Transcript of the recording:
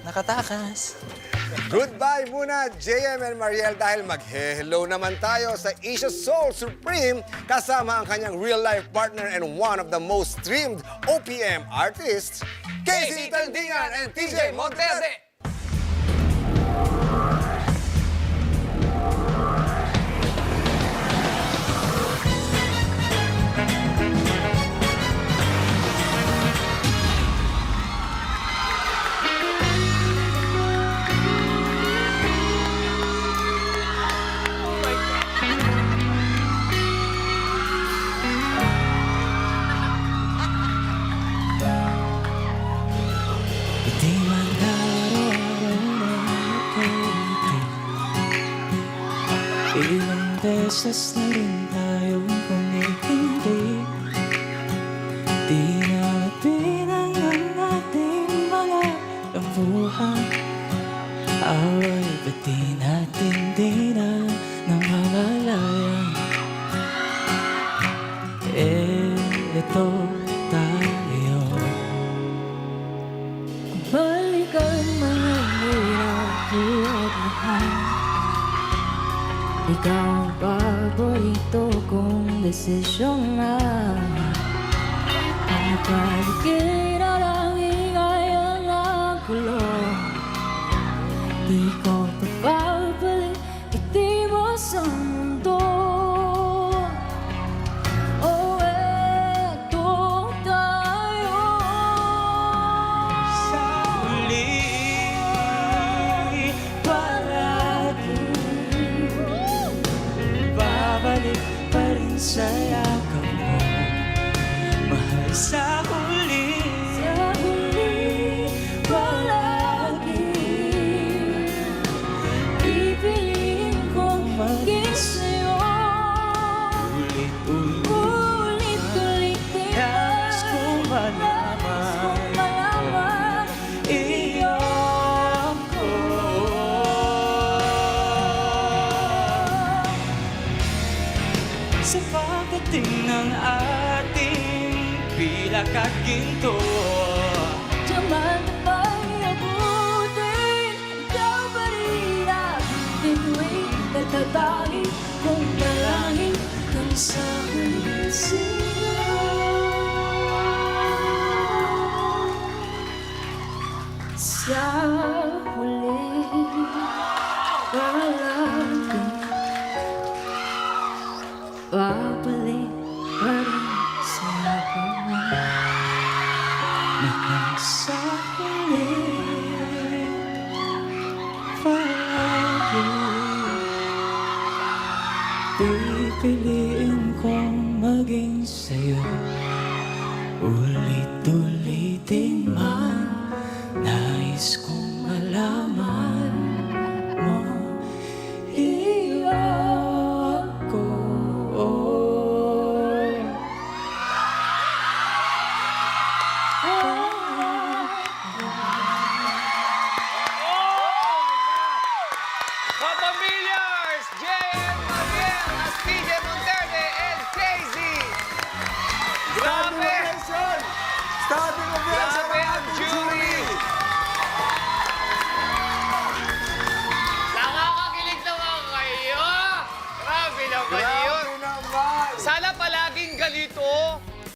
Nakatakas. Goodbye muna, JM and Mariel, dahil mag-hello naman tayo sa Asia Soul Supreme kasama ang kanyang real-life partner and one of the most streamed OPM artists, Casey Tandingan and TJ Monterde. Di man araw-araw na magkaitin. Ilang beses na rin tayong kumikindi. Di na matinang ang ating mga tampuhan. Away ba't di natin di na namamalayan? Eto tayo. Balikan mga hirap at mahal. Ikaw ang paborito kong desisyon na papaligid na lang ingay ang nagulo. Di ko papabalik, iti mo sa mundo. Oh, eto tayo. Babalik pa rin sa yakap mo, mahal sa huli. Sa huli, palagi pipiliin kong maging sa'yo. Ulit-ulit Nais kong malaman iyon ko. Sa pagdating ng ating pilak at ginto, Diyaman na pag-iabutin, ikaw pa rin aking bituin. Natatangin kong dalangin kang sa huling sa huli, palagi babalik pa rin sa akin. sa huli, palagi pipiliin kong maging sa'yo. Ulit-ulitin man, nais kong malaman mo iyon ko. Oh,